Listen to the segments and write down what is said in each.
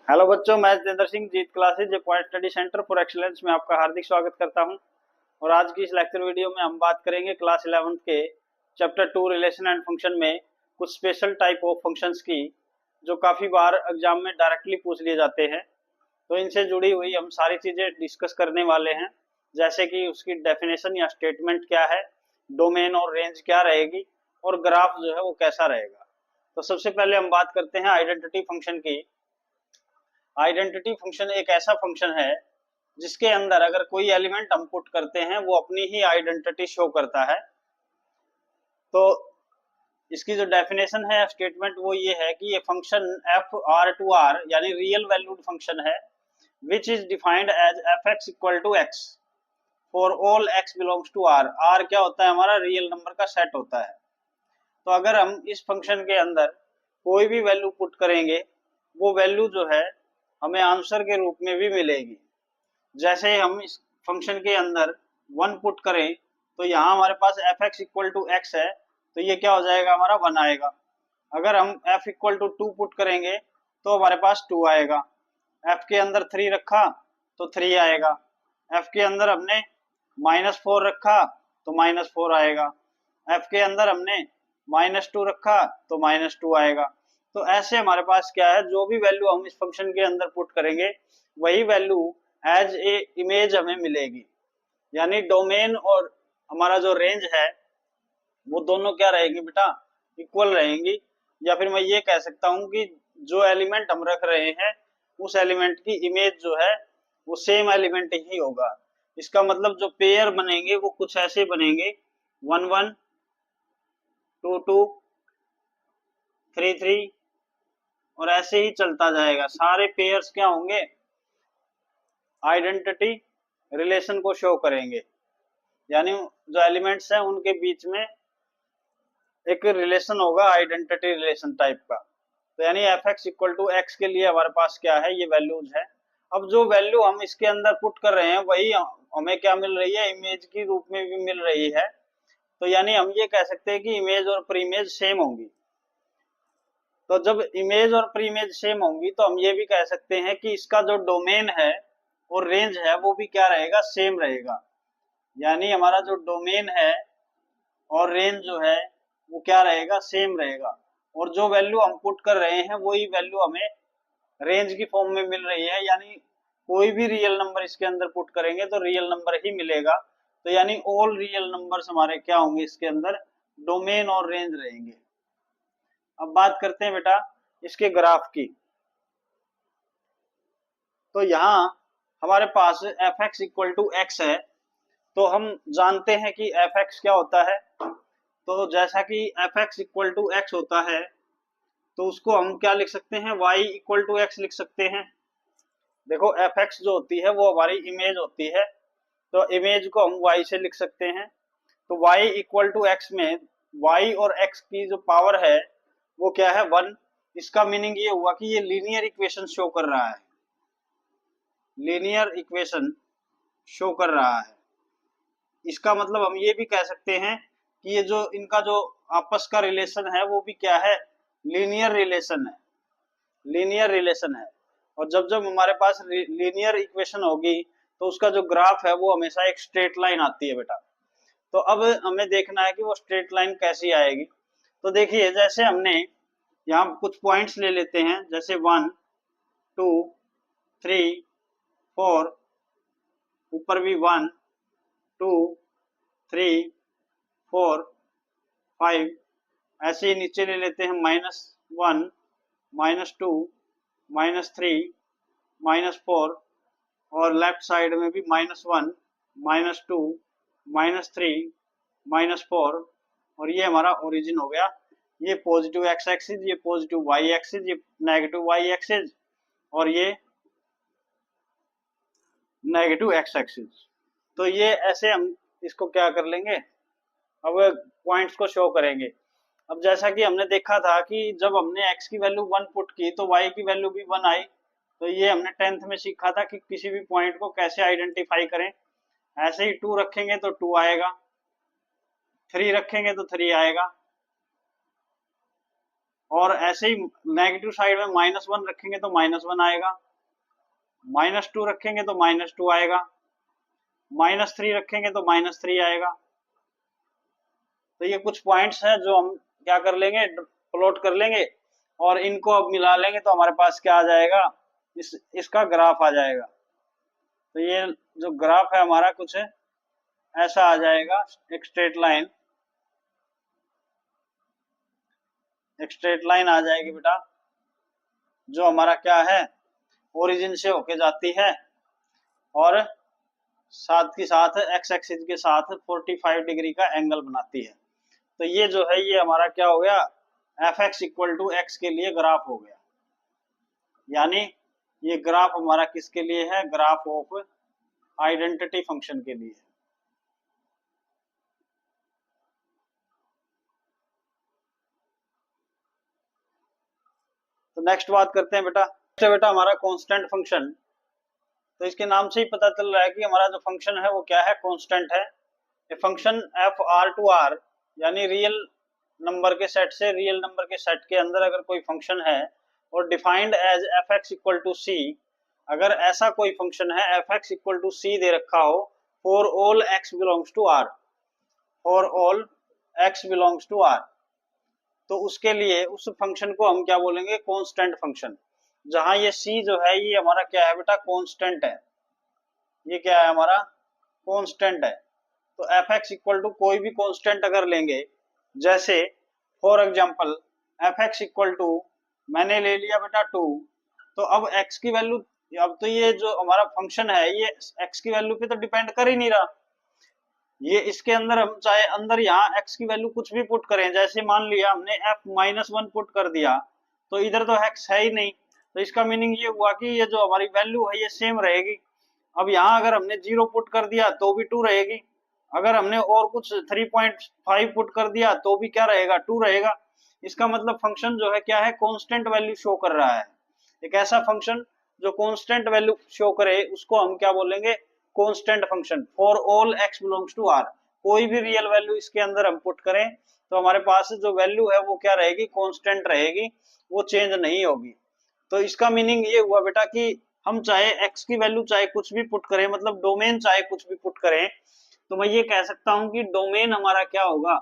Hello बच्चों, मैं Jitendra Singh Jeet classes point study centre for excellence में आपका हार्दिक स्वागत करता हूं। और आज की इस लेक्चर वीडियो में हम बात करेंगे क्लास 11th के चैप्टर 2 रिलेशन एंड फंक्शन में कुछ स्पेशल टाइप ऑफ फंक्शंस की, जो काफ़ी बार एग्जाम में डायरेक्टली पूछ लिए जाते हैं। तो इनसे जुड़ी हुई हम सारी चीज़ें डिस्कस करने वाले हैं, जैसे कि उसकी डेफिनेशन या स्टेटमेंट क्या है, डोमेन और रेंज क्या रहेगी, और ग्राफ जो है वो कैसा रहेगा। तो सबसे पहले हम बात करते हैं आइडेंटिटी फंक्शन की। आइडेंटिटी फंक्शन एक ऐसा फंक्शन है जिसके अंदर अगर कोई एलिमेंट हम पुट करते हैं वो अपनी ही आइडेंटिटी शो करता है। तो इसकी जो डेफिनेशन है, स्टेटमेंट, वो ये है कि ये function F R to R यानी रियल वैल्यूड फंक्शन है, which is defined as F x equal to X for all x belongs to R. R क्या होता है? हमारा रियल नंबर का सेट होता है। तो अगर हम इस फंक्शन के अंदर कोई भी वैल्यू पुट करेंगे, वो वैल्यू जो है हमें आंसर के रूप में भी मिलेगी। जैसे हम इस फंक्शन के अंदर 1 पुट करें तो यहाँ हमारे पास f x equal to x है, तो ये क्या हो जाएगा? हमारा 1 आएगा। अगर हम एफ इक्वल टू 2 पुट करेंगे तो हमारे पास 2 आएगा। एफ के अंदर 3 रखा तो 3 आएगा। एफ के अंदर हमने -4 रखा तो -4 आएगा। एफ के अंदर हमने -2 रखा तो -2 आएगा। तो ऐसे हमारे पास क्या है, जो भी वैल्यू हम इस फंक्शन के अंदर पुट करेंगे वही वैल्यू एज ए इमेज हमें मिलेगी। यानी डोमेन और हमारा जो रेंज है वो दोनों क्या रहेगी बेटा? इक्वल रहेंगी। या फिर मैं ये कह सकता हूँ कि जो एलिमेंट हम रख रहे हैं उस एलिमेंट की इमेज जो है वो सेम एलिमेंट ही होगा। इसका मतलब जो पेयर बनेंगे वो कुछ ऐसे बनेंगे, 1 1 2 2 3 3, और ऐसे ही चलता जाएगा। सारे पेयर्स क्या होंगे? आइडेंटिटी रिलेशन को शो करेंगे। यानी जो एलिमेंट्स हैं उनके बीच में एक रिलेशन होगा, आइडेंटिटी रिलेशन टाइप का। तो यानी f x equal to x के लिए हमारे पास क्या है? ये वैल्यूज है। अब जो वैल्यू हम इसके अंदर पुट कर रहे हैं वही हमें क्या मिल रही है? इमेज की रूप में भी मिल रही है। तो यानी हम ये कह सकते हैं कि इमेज और प्री इमेज सेम होंगी। तो जब इमेज और प्री इमेज सेम होंगी तो हम ये भी कह सकते हैं कि इसका जो डोमेन है और रेंज है वो भी क्या रहेगा? सेम रहेगा। यानी हमारा जो डोमेन है और रेंज जो है वो क्या रहेगा? सेम रहेगा। और जो वैल्यू हम पुट कर रहे हैं वही वैल्यू हमें रेंज की फॉर्म में मिल रही है। यानी कोई भी रियल नंबर इसके अंदर पुट करेंगे तो रियल नंबर ही मिलेगा। तो यानी ऑल रियल नंबर्स हमारे क्या होंगे? इसके अंदर डोमेन और रेंज रहेंगे। अब बात करते हैं बेटा इसके ग्राफ की। तो यहाँ हमारे पास f x equal to x है, तो हम जानते हैं कि एफ एक्स क्या होता है। तो जैसा कि f x equal to x होता है तो उसको हम क्या लिख सकते हैं? वाई इक्वल टू एक्स लिख सकते हैं। देखो एफ एक्स जो होती है वो हमारी इमेज होती है, तो इमेज को हम वाई से लिख सकते हैं। तो वाई इक्वल टू एक्स में वाई और एक्स की जो पावर है वो क्या है? 1। इसका मीनिंग ये हुआ कि ये लीनियर इक्वेशन शो कर रहा है। लीनियर इक्वेशन शो कर रहा है। इसका मतलब हम ये भी कह सकते हैं कि ये जो इनका जो आपस का रिलेशन है वो भी क्या है? लीनियर रिलेशन है। लीनियर रिलेशन है। और जब जब हमारे पास लीनियर इक्वेशन होगी तो उसका जो ग्राफ है वो हमेशा एक स्ट्रेट लाइन आती है बेटा। तो अब हमें देखना है कि वो स्ट्रेट लाइन कैसी आएगी। तो देखिए, जैसे हमने यहाँ कुछ पॉइंट्स ले लेते हैं, जैसे 1 2 3 4, ऊपर भी 1 2 3 4 5, ऐसे ही नीचे ले लेते हैं -1 -2 -3 -4, और लेफ्ट साइड में भी -1 -2 -3 -4, और ये हमारा ओरिजिन हो गया। ये पॉजिटिव एक्स एक्सिस, ये पॉजिटिव वाई एक्सिस, ये नेगेटिव वाई एक्सिस, और ये नेगेटिव एक्स एक्सिस। तो ये ऐसे हम इसको क्या कर लेंगे? अब पॉइंट्स को शो करेंगे। अब जैसा कि हमने देखा था कि जब हमने x की वैल्यू 1 पुट की तो y की वैल्यू भी 1 आई। तो ये हमने 10th में सीखा था कि किसी भी पॉइंट को कैसे आइडेंटिफाई करें। ऐसे ही 2 रखेंगे तो 2 आएगा, 3 रखेंगे तो 3 आएगा, और ऐसे ही नेगेटिव साइड में -1 रखेंगे तो -1 आएगा, -2 रखेंगे तो -2 आएगा, -3 रखेंगे तो -3 आएगा। तो ये कुछ पॉइंट्स हैं जो हम क्या कर लेंगे, प्लॉट कर लेंगे और इनको अब मिला लेंगे तो हमारे पास क्या आ जाएगा, इसका ग्राफ आ जाएगा। तो ये जो ग्राफ है हमारा कुछ ऐसा आ जाएगा, एक स्ट्रेट लाइन, एक स्ट्रेट लाइन आ जाएगी बेटा, जो हमारा क्या है, ओरिजिन से होके जाती है और साथ के साथ एक्स एक्सिस के साथ 45 डिग्री का एंगल बनाती है। तो ये जो है ये हमारा क्या हो गया, f x equal to x के लिए ग्राफ हो गया। यानी ये ग्राफ हमारा किसके लिए है, ग्राफ ऑफ आइडेंटिटी फंक्शन के लिए। तो नेक्स्ट बात करते हैं बेटा, बेटा हमारा कांस्टेंट फंक्शन। तो इसके नाम से ही पता चल रहा है कि हमारा जो फंक्शन है वो क्या है, कांस्टेंट है। ये function F R to R यानी रियल नंबर के सेट से रियल नंबर के सेट के अंदर अगर कोई फंक्शन है और defined as F x equal to c, अगर ऐसा कोई फंक्शन है f x equal to c दे रखा हो for all x belongs to R, for all x belongs to R, तो उसके लिए उस फंक्शन को हम क्या बोलेंगे, कांस्टेंट फंक्शन। जहां ये सी जो है ये हमारा क्या है बेटा, कांस्टेंट है। ये क्या है हमारा, कांस्टेंट है। तो एफ एक्स इक्वल टू कोई भी कांस्टेंट अगर लेंगे, जैसे for example f x equal to मैंने ले लिया बेटा 2, तो अब x की वैल्यू, अब तो ये जो हमारा फंक्शन है ये x की वैल्यू पे तो डिपेंड कर ही नहीं रहा। ये इसके अंदर हम चाहे अंदर यहाँ x की वैल्यू कुछ भी पुट करें, जैसे मान लिया हमने f-1 पुट कर दिया तो इधर तो x है ही नहीं, तो इसका मीनिंग ये हुआ कि ये जो हमारी वैल्यू है ये सेम रहेगी। अब यहाँ अगर हमने 0 पुट कर दिया तो भी 2 रहेगी, अगर हमने और कुछ 3.5 पुट कर दिया तो भी क्या रहेगा, 2 रहेगा। इसका मतलब फंक्शन जो है क्या है, कांस्टेंट वैल्यू शो कर रहा है। एक ऐसा फंक्शन जो कांस्टेंट वैल्यू शो करे उसको हम क्या बोलेंगे, constant function for all x belongs to R. कोई भी रियल वैल्यू इसके अंदर हम पुट करें तो हमारे पास जो वैल्यू है वो क्या रहेगी, कांस्टेंट रहेगी, वो चेंज नहीं होगी। तो इसका मीनिंग ये हुआ बेटा कि हम चाहे x की वैल्यू चाहे कुछ भी पुट करें, मतलब डोमेन चाहे कुछ भी पुट करें, तो मैं ये कह सकता हूं कि डोमेन हमारा क्या होगा,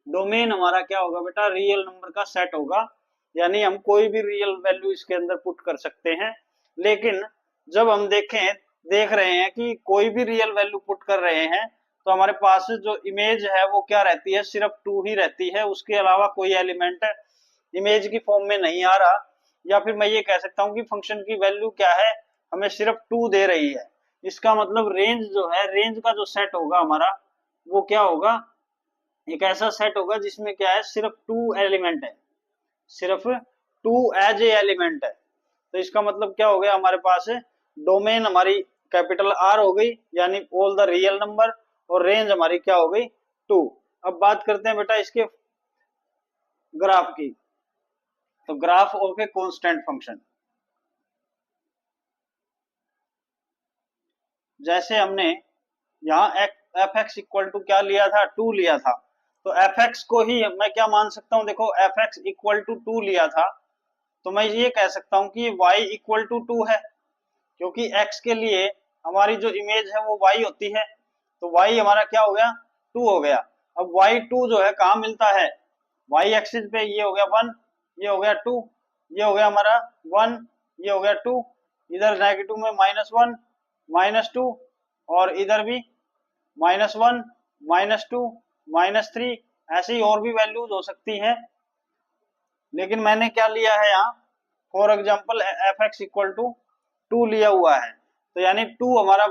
डोमेन हमारा क्या होगा बेटा, रियल नंबर का सेट होगा। यानी हम कोई भी रियल वैल्यू इसके अंदर पुट कर सकते हैं। लेकिन जब हम देख रहे हैं कि कोई भी रियल वैल्यू पुट कर रहे हैं तो हमारे पास जो इमेज है वो क्या रहती है, सिर्फ 2 ही रहती है, उसके अलावा कोई एलिमेंट इमेज की फॉर्म में नहीं आ रहा। या फिर मैं ये कह सकता हूँ कि फंक्शन की वैल्यू क्या है, हमें सिर्फ 2 दे रही है। इसका मतलब रेंज जो है, रेंज का जो सेट होगा हमारा वो क्या होगा, एक ऐसा सेट होगा जिसमें क्या है, सिर्फ 2 एलिमेंट है, सिर्फ 2 एज ए एलिमेंट है। तो इसका मतलब क्या हो गया, हमारे पास डोमेन हमारी कैपिटल आर हो गई यानी ऑल द रियल नंबर, और रेंज हमारी क्या हो गई, 2। अब बात करते हैं बेटा इसके ग्राफ की। तो graph of a constant function, जैसे हमने यहाँ एफ एक्स इक्वल टू क्या लिया था, 2 लिया था, तो एफ एक्स को ही मैं क्या मान सकता हूँ, देखो एफ एक्स इक्वल टू 2 लिया था तो मैं ये कह सकता हूँ कि y इक्वल टू 2 है, क्योंकि x के लिए हमारी जो इमेज है वो y होती है, तो y हमारा क्या हो गया, 2 हो गया। अब y2 जो है कहाँ मिलता है, y एक्सिस पे, ये हो गया 1, ये हो गया 2, ये हो गया हमारा 1, ये हो गया 2, इधर नेगेटिव में -1 -2, और इधर भी -1 -2 -3, ऐसे ही और भी वैल्यूज हो सकती हैं। लेकिन मैंने क्या लिया है यहाँ, for example f x equal to 2 लिया हुआ है, तो यानी 2 हमारा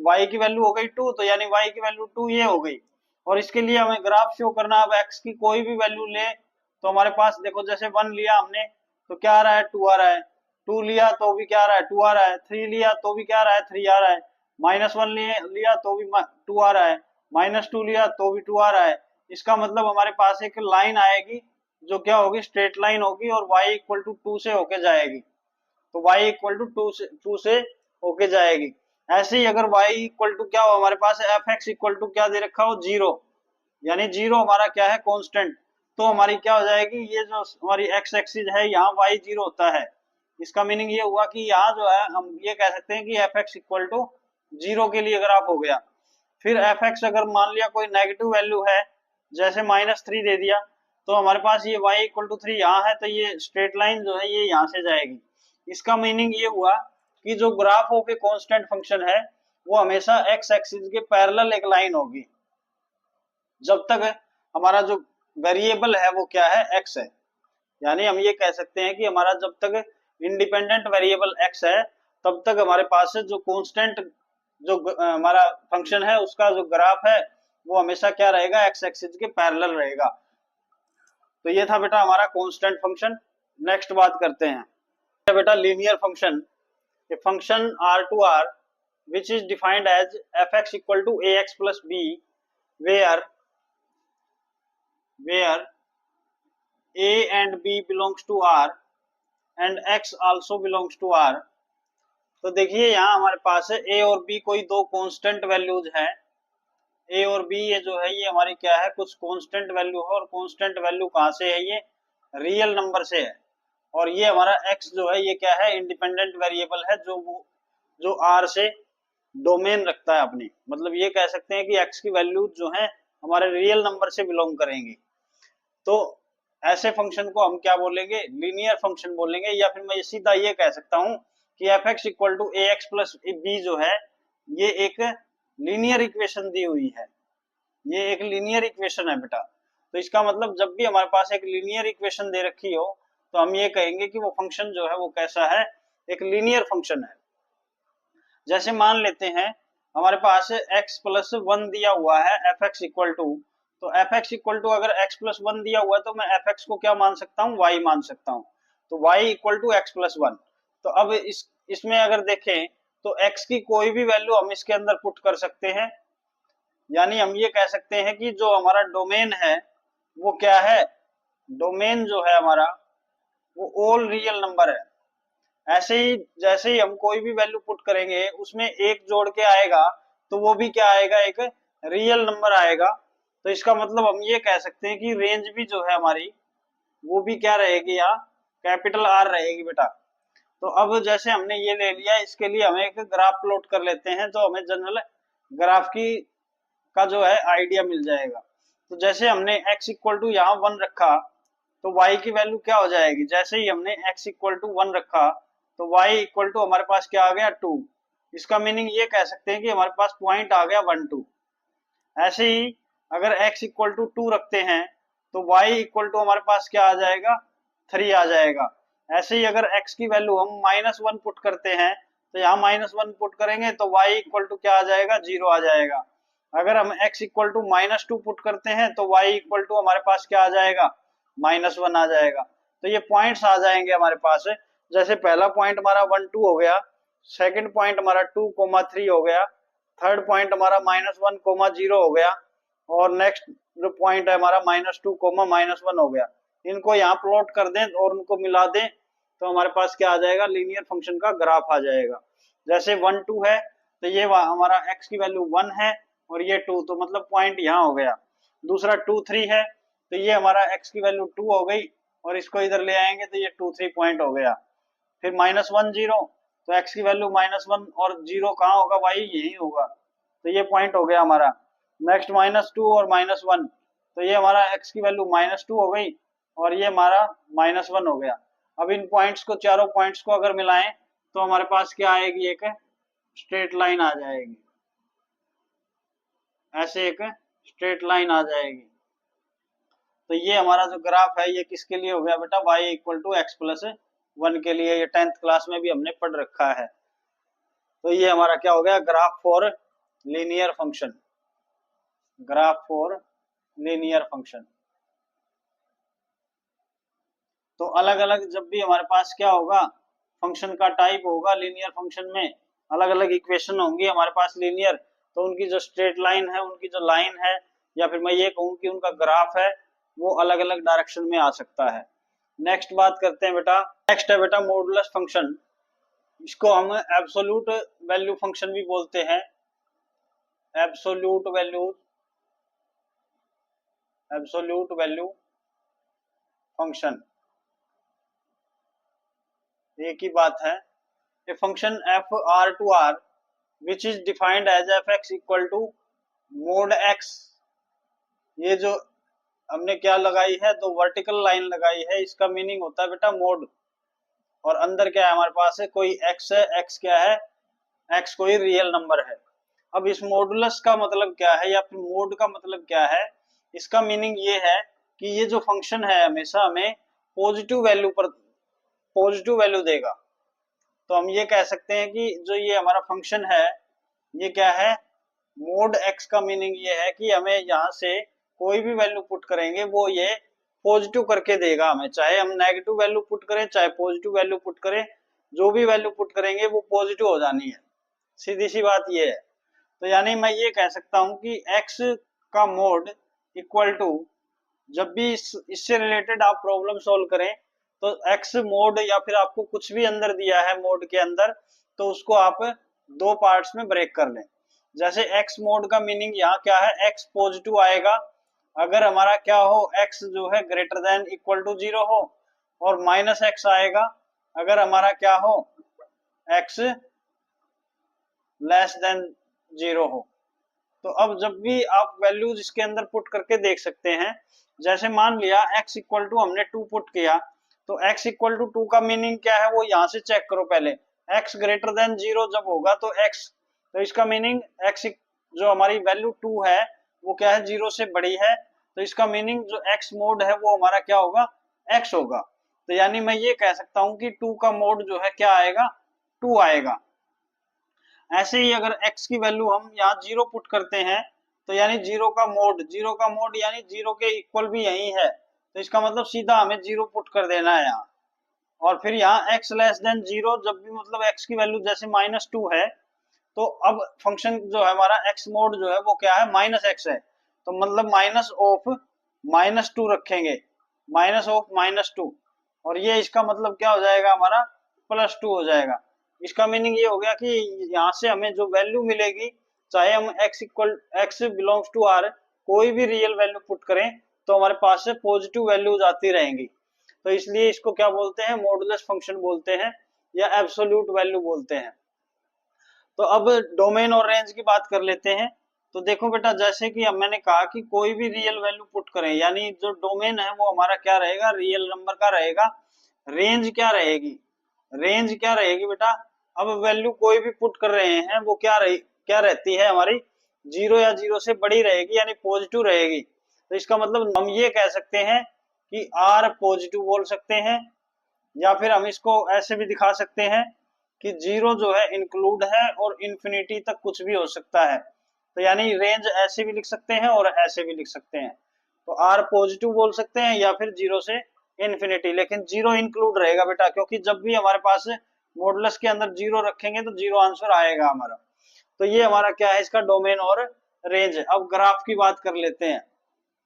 y की वैल्यू हो गई 2, तो यानी y की वैल्यू 2 ये हो गई। और इसके लिए हमें ग्राफ शो करना, अब x की कोई भी वैल्यू ले तो हमारे पास देखो, जैसे 1 लिया हमने तो क्या आ रहा है, 2 आ रहा है, 2 लिया तो भी क्या आ रहा है, 2 आ रहा है, 3 लिया तो भी क्या आ रहा है, 3 आ रहा है, -1 लिया तो भी 2 आ रहा है, -2 लिया तो भी 2 आ रहा है। इसका मतलब हमारे पास एक लाइन आएगी जो क्या होगी, स्ट्रेट लाइन होगी, और y इक्वल टू 2 से होके जाएगी, तो y इक्वल टू 2 से होके जाएगी। ऐसे ही अगर y इक्वल टू क्या हो, हमारे पास एफ एक्स इक्वल टू क्या दे रखा हो, 0, यानी 0 हमारा क्या है, कांस्टेंट, तो हमारी क्या हो जाएगी, ये जो हमारी एक्स एक्सिस है यहाँ y 0 होता है। इसका मीनिंग ये हुआ कि यहाँ जो है हम ये कह सकते हैं कि एफ एक्स इक्वल टू 0 के लिए ग्राफ हो गया। फिर एफ एक्स अगर मान लिया कोई नेगेटिव वैल्यू है, जैसे -3 दे दिया, तो हमारे पास ये y इक्वल टू 3 यहाँ है, तो ये स्ट्रेट लाइन जो है ये यहाँ से जाएगी। इसका मीनिंग ये हुआ कि जो graph of a constant function है वो हमेशा एक्स एक्सिस के पैरेलल एक लाइन होगी, जब तक हमारा जो वेरिएबल है वो क्या है, एक्स है। यानी हम ये कह सकते हैं कि हमारा जब तक इंडिपेंडेंट वेरिएबल एक्स है तब तक हमारे पास जो कांस्टेंट जो हमारा फंक्शन है उसका जो ग्राफ है वो हमेशा क्या रहेगा, एक्स एक्सिस के पैरेलल रहेगा। तो ये था बेटा हमारा कांस्टेंट फंक्शन। नेक्स्ट बात करते हैं बेटा linear function. A function R to R which is defined as fx equal to ax plus b where a and b belongs to r and x also belongs to r। तो देखिए यहाँ हमारे पास है a और b कोई दो constant values हैं। a और b ये जो है ये हमारी क्या है, कुछ कांस्टेंट वैल्यू है, और कांस्टेंट वैल्यू कहाँ से है, ये रियल नंबर से है। और ये हमारा x जो है ये क्या है, इंडिपेंडेंट वेरिएबल है जो r से डोमेन रखता है अपनी। मतलब ये कह सकते हैं कि x की वैल्यू जो है हमारे रियल नंबर से बिलोंग करेंगी। तो ऐसे फंक्शन को हम क्या बोलेंगे, लीनियर फंक्शन बोलेंगे। या फिर मैं सीधा ये कह सकता हूं कि f x equal to a x plus b जो है ये एक लीनियर इक्वेशन दी हुई है, ये एक लीनियर इक्वेशन है बेटा। तो इसका मतलब जब भी हमारे पास एक लीनियर इक्वेशन दे रखी हो तो हम ये कहेंगे कि वो फंक्शन जो है वो कैसा है, एक लीनियर फंक्शन है। जैसे मान लेते हैं हमारे पास x प्लस 1 दिया हुआ है एफ एक्स इक्वल टू, तो एफ एक्स इक्वल टू अगर x प्लस 1 दिया हुआ है तो मैं एफ एक्स को क्या मान सकता हूँ, y मान सकता हूँ। तो y equal to x plus 1। तो अब इसमें अगर देखें तो x की कोई भी वैल्यू हम इसके अंदर पुट कर सकते हैं। यानी हम ये कह सकते हैं कि जो हमारा डोमेन है वो क्या है, डोमेन जो है हमारा वो ऑल रियल नंबर है। ऐसे ही जैसे ही हम कोई भी वैल्यू पुट करेंगे उसमें एक जोड़ के आएगा तो वो भी क्या आएगा, एक रियल नंबर आएगा। तो इसका मतलब हम ये कह सकते हैं कि रेंज भी जो है हमारी वो भी क्या रहेगी, यहाँ कैपिटल आर रहेगी बेटा। तो अब जैसे हमने ये ले लिया, इसके लिए हमें एक ग्राफ प्लॉट कर लेते हैं तो हमें जनरल ग्राफ की का जो है आइडिया मिल जाएगा। तो जैसे हमने x इक्वल टू यहाँ 1 रखा तो y की वैल्यू क्या हो जाएगी, जैसे ही हमने x इक्वल टू 1 रखा तो y इक्वल टू हमारे पास क्या आ गया, 2। इसका मीनिंग ये कह सकते हैं कि हमारे पास पॉइंट आ गया 1 2। ऐसे ही अगर x इक्वल टू 2 रखते हैं तो y इक्वल टू हमारे पास क्या आ जाएगा, 3 आ जाएगा। ऐसे ही अगर x की वैल्यू हम -1 पुट करते हैं तो यहाँ -1 पुट करेंगे तो y इक्वल टू क्या आ जाएगा, 0 आ जाएगा। अगर हम x इक्वल टू -2 पुट करते हैं तो y इक्वल टू हमारे पास क्या आ जाएगा, -1 आ जाएगा। तो ये पॉइंट्स आ जाएंगे हमारे पास। जैसे पहला पॉइंट हमारा 1 2 हो गया, सेकंड पॉइंट हमारा 2,3 हो गया, थर्ड पॉइंट हमारा -1,0 हो गया, और नेक्स्ट जो पॉइंट है हमारा -2, -1 हो गया। इनको यहाँ प्लॉट कर दें और उनको मिला दें तो हमारे पास क्या आ जाएगा, लीनियर फंक्शन का ग्राफ आ जाएगा। जैसे 1 2 है तो ये हमारा x की वैल्यू 1 है और ये 2, तो मतलब पॉइंट यहाँ हो गया। दूसरा 2 3 है तो ये हमारा x की वैल्यू 2 हो गई और इसको इधर ले आएंगे तो ये 2 3 पॉइंट हो गया। फिर -1 0 तो x की वैल्यू -1 और 0 कहाँ होगा, y यही होगा, तो ये पॉइंट हो गया हमारा। नेक्स्ट -2 और -1 तो ये हमारा x की वैल्यू -2 हो गई और ये हमारा -1 हो गया। अब इन पॉइंट्स को, चारों पॉइंट्स को अगर मिलाएं तो हमारे पास क्या आएगी, एक स्ट्रेट लाइन आ जाएगी। ऐसे एक स्ट्रेट लाइन आ जाएगी। तो ये हमारा जो ग्राफ है ये किसके लिए हो गया बेटा, y equal to x plus 1 के लिए। ये 10th क्लास में भी हमने पढ़ रखा है। तो ये हमारा क्या हो गया, graph for linear function, graph for linear function. तो अलग अलग जब भी हमारे पास क्या होगा, फंक्शन का टाइप होगा लीनियर फंक्शन में, अलग अलग इक्वेशन होंगी हमारे पास लीनियर, तो उनकी जो स्ट्रेट लाइन है, उनकी जो लाइन है, या फिर मैं ये कहूँ कि उनका ग्राफ है, वो अलग अलग डायरेक्शन में आ सकता है। नेक्स्ट बात करते हैं बेटा, नेक्स्ट है बेटा मॉडुलस फंक्शन। इसको हम एब्सोल्यूट वैल्यू फंक्शन भी बोलते हैं। एब्सोल्यूट वैल्यू फंक्शन, एक ही बात है। A function F R to R which is defined as F x equal to mod x, ये जो हमने क्या लगाई है, तो वर्टिकल लाइन लगाई है, इसका मीनिंग होता है बेटा मोड। और अंदर क्या है हमारे पास है, कोई एक्स है, एक्स क्या है, एक्स कोई रियल नंबर है। अब इस मॉडुलस का मतलब क्या है या फिर मोड का मतलब क्या है, इसका मीनिंग ये है कि ये जो फंक्शन है हमेशा हमें पॉजिटिव वैल्यू पर पॉजिटिव वैल्यू देगा। तो हम ये कह सकते हैं कि जो ये हमारा फंक्शन है ये क्या है, मोड एक्स का मीनिंग ये है कि हमें यहाँ से कोई भी वैल्यू पुट करेंगे वो ये पॉजिटिव करके देगा हमें, चाहे हम नेगेटिव वैल्यू पुट करें चाहे पॉजिटिव वैल्यू पुट करें, जो भी वैल्यू पुट करेंगे वो पॉजिटिव हो जानी है, सीधी सी बात ये है। तो यानी मैं ये कह सकता हूं कि x का मोड इक्वल टू, जब भी इससे रिलेटेड आप प्रॉब्लम सॉल्व करें तो x मोड या फिर आपको कुछ भी अंदर दिया है मोड के अंदर, तो उसको आप दो पार्ट्स में ब्रेक कर लें। जैसे x मोड का मीनिंग यहाँ क्या है, x पॉजिटिव आएगा अगर हमारा क्या हो, x जो है ग्रेटर देन इक्वल टू 0 हो, और माइनस x आएगा अगर हमारा क्या हो, x लेस देन 0 हो। तो अब जब भी आप वैल्यूज इसके अंदर पुट करके देख सकते हैं, जैसे मान लिया x इक्वल टू हमने 2 पुट किया, तो x इक्वल टू 2 का मीनिंग क्या है वो यहाँ से चेक करो पहले, x ग्रेटर देन 0 जब होगा तो x, तो इसका मीनिंग x जो हमारी वैल्यू 2 है वो क्या है, 0 से बड़ी है, तो इसका मीनिंग जो x मोड है वो हमारा क्या होगा, x होगा। तो यानी मैं ये कह सकता हूं कि 2 का मोड जो है क्या आएगा, 2 आएगा। ऐसे ही अगर x की वैल्यू हम यहाँ 0 पुट करते हैं तो यानी 0 का मोड यानी 0 के इक्वल भी यही है, तो इसका मतलब सीधा हमें 0 पुट कर देना है यहाँ। और फिर यहाँ x लेस देन 0, जब भी मतलब x की वैल्यू जैसे -2 है, तो अब फंक्शन जो है हमारा x मोड जो है वो क्या है, -x है, तो मतलब माइनस ऑफ -2 रखेंगे, माइनस ऑफ -2, और ये इसका मतलब क्या हो जाएगा हमारा, +2 हो जाएगा। इसका मीनिंग ये हो गया कि यहाँ से हमें जो वैल्यू मिलेगी, चाहे हम x बिलोंग्स टू r कोई भी रियल वैल्यू पुट करें तो हमारे पास से पॉजिटिव वैल्यूज आती रहेंगी। तो इसलिए इसको क्या बोलते हैं, मॉडुलस फंक्शन बोलते हैं या एब्सोल्यूट वैल्यू बोलते हैं। तो अब डोमेन और रेंज की बात कर लेते हैं। तो देखो बेटा, जैसे कि अब मैंने कहा कि कोई भी रियल वैल्यू पुट करें, यानी जो डोमेन है वो हमारा क्या रहेगा, रियल नंबर का रहेगा। रेंज क्या रहेगी, रेंज क्या रहेगी बेटा, अब वैल्यू कोई भी पुट कर रहे हैं वो क्या रहती है हमारी, 0 या 0 से बड़ी रहेगी, यानी पॉजिटिव रहेगी। तो इसका मतलब हम ये कह सकते हैं कि r पॉजिटिव बोल सकते हैं, या फिर हम इसको ऐसे भी दिखा सकते हैं कि 0 जो है इंक्लूड है और इंफिनिटी तक कुछ भी हो सकता है। तो यानी रेंज ऐसे भी लिख सकते हैं और ऐसे भी लिख सकते हैं। तो r पॉजिटिव बोल सकते हैं या फिर 0 से इंफिनिटी, लेकिन 0 इंक्लूड रहेगा बेटा, क्योंकि जब भी हमारे पास मॉडुलस के अंदर 0 रखेंगे तो 0 आंसर आएगा हमारा। तो ये हमारा क्या है, इसका डोमेन और रेंज है। अब ग्राफ की बात कर लेते हैं,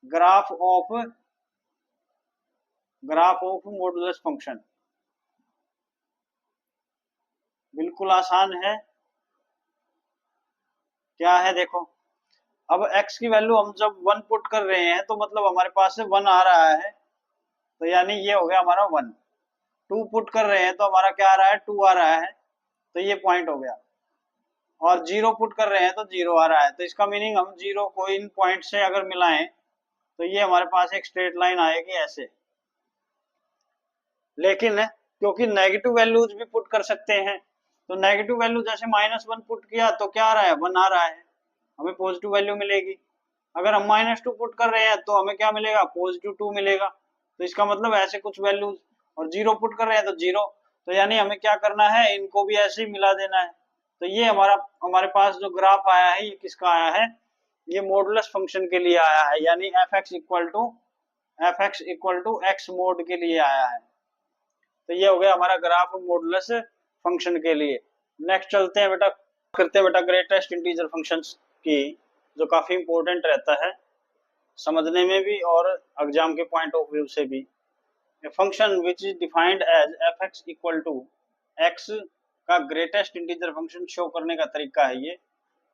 ग्राफ ऑफ मॉडुलस फंक्शन, बिल्कुल आसान है। क्या है देखो, अब x की वैल्यू हम जब 1 पुट कर रहे हैं तो मतलब हमारे पास से 1 आ रहा है, तो यानी ये हो गया हमारा 1। 2 पुट कर रहे हैं तो हमारा क्या आ रहा है, 2 आ रहा है, तो ये पॉइंट हो गया। और 0 पुट कर रहे हैं तो 0 आ रहा है, तो इसका मीनिंग हम 0 को इन पॉइंट से अगर मिलाएं तो ये हमारे पास एक स्ट्रेट लाइन आएगी ऐसे। लेकिन क्योंकि नेगेटिव वैल्यूज भी पुट कर सकते हैं, तो नेगेटिव वैल्यू जैसे -1 पुट किया तो क्या आ रहा है, 1 आ रहा है, हमें पॉजिटिव वैल्यू मिलेगी। अगर हम -2 पुट कर रहे हैं तो हमें क्या मिलेगा, +2 मिलेगा। तो इसका मतलब ऐसे कुछ वैल्यूज, और 0 पुट कर रहे हैं तो 0, तो यानी हमें क्या करना है, इनको भी ऐसे ही मिला देना है। तो ये हमारे पास जो ग्राफ आया है ये किसका आया है, ये मॉडुलस फंक्शन के लिए आया है, यानी f(x) equal to x mode के लिए आया है। तो ये हो गया हमारा ग्राफ मॉडुलस फंक्शन के लिए। नेक्स्ट चलते हैं बेटा, करते हैं बेटा ग्रेटेस्ट इंटीजर फंक्शंस की, जो काफी इंपॉर्टेंट रहता है समझने में भी और एग्जाम के पॉइंट ऑफ व्यू से भी। Function which is defined as f(x) equal to x का ग्रेटेस्ट इंटीजर फंक्शन शो करने का तरीका है ये,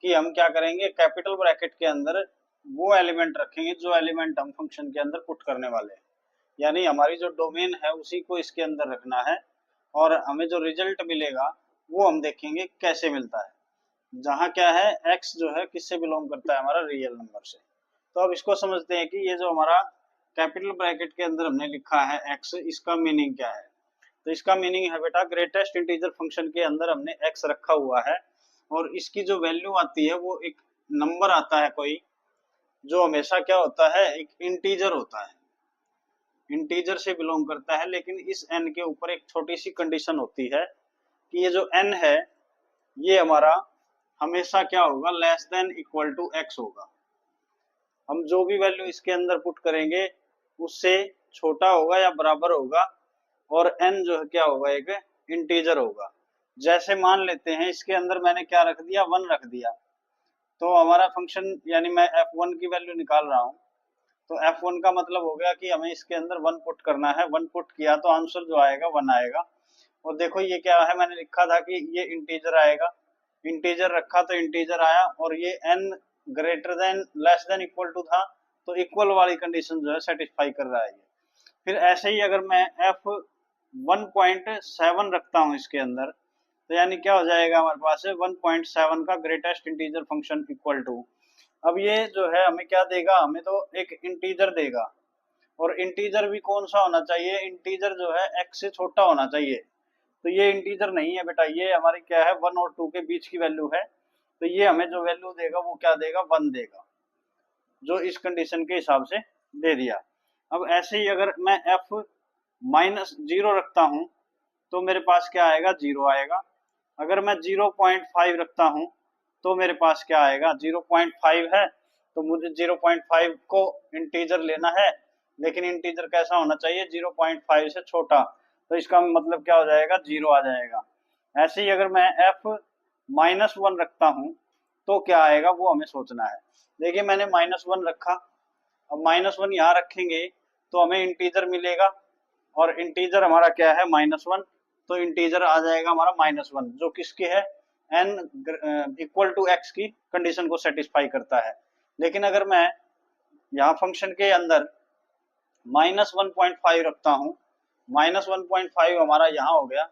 कि हम क्या करेंगे, कैपिटल ब्रैकेट के अंदर वो एलिमेंट रखेंगे जो एलिमेंट हम फंक्शन के अंदर पुट करने वाले हैं। यानी हमारी जो डोमेन है उसी को इसके अंदर रखना है, और हमें जो रिजल्ट मिलेगा वो हम देखेंगे कैसे मिलता है। जहाँ क्या है, x जो है किससे बिलोंग करता है, हमारा रियल नंबर से। तो अब इसको समझते हैं कि ये जो हमारा कैपिटल ब्रैकेट के अंदर हमने लिखा है x, इसका मीनिंग क्या है। तो इसका मीनिंग है बेटा, ग्रेटेस्ट इंटीजर फंक्शन के अंदर हमने x रखा हुआ है, और इसकी जो वैल्यू आती है वो एक नंबर आता है कोई, जो हमेशा क्या होता है, एक इंटीजर होता है, इंटीजर से बिलोंग करता है। लेकिन इस n के ऊपर एक छोटी सी कंडीशन होती है कि ये जो n है ये हमारा हमेशा क्या होगा, less than equal to x होगा। हम जो भी वैल्यू इसके अंदर पुट करेंगे उससे छोटा होगा या बराबर होगा, और n जो है क्या होगा, एक इंटीजर होगा। जैसे मान लेते हैं इसके अंदर मैंने क्या रख दिया, 1 रख दिया, तो हमारा फंक्शन यानी मैं f1 की वैल्यू निकाल रहा हूँ, तो f1 का मतलब हो गया कि हमें इसके अंदर 1 पुट करना है। 1 पुट किया तो आंसर जो आएगा 1 आएगा। और देखो ये क्या है, मैंने लिखा था कि ये इंटीजर आएगा, इंटीजर रखा तो इंटीजर आया, और ये n greater than less than equal to था, तो इक्वल वाली कंडीशन जो है सेटिस्फाई कर रहा है ये। फिर ऐसे ही अगर मैं f1.7 रखता हूँ इसके अंदर, तो यानी क्या हो जाएगा हमारे पास है 1.7 का greatest integer function equal to. अब ये जो है हमें क्या देगा, हमें तो एक इंटीजर देगा, और इंटीजर भी कौन सा होना चाहिए, इंटीजर जो है x से छोटा होना चाहिए। तो ये इंटीजर नहीं है बेटा, ये हमारी क्या है, 1 और 2 के बीच की वैल्यू है। तो ये हमें जो वैल्यू देगा वो क्या देगा, 1 देगा, जो इस कंडीशन के हिसाब से दे दिया। अब ऐसे ही अगर मैं f-0 रखता हूं तो मेरे पास क्या आएगा, 0 आएगा। अगर मैं 0.5 रखता हूं तो मेरे पास क्या आएगा, 0.5 है, तो मुझे 0.5 को इंटीजर लेना है, लेकिन इंटीजर कैसा होना चाहिए, 0.5 से छोटा। तो इसका मतलब क्या हो जाएगा, 0 आ जाएगा। ऐसे ही अगर मैं f-1 रखता हूं तो क्या आएगा वो हमें सोचना है। देखिए मैंने -1 रखा, अब -1 यहाँ रखेंगे तो हमें इंटीजर मिलेगा, और इंटीजर हमारा क्या है, -1, तो इंटीजर आ जाएगा हमारा -1, जो किसकी है, n इक्वल टू x की कंडीशन को सेटिस्फाई करता है। लेकिन अगर मैं यहाँ फंक्शन के अंदर -1.5 रखता हूँ, -1.5 हमारा यहाँ हो गया,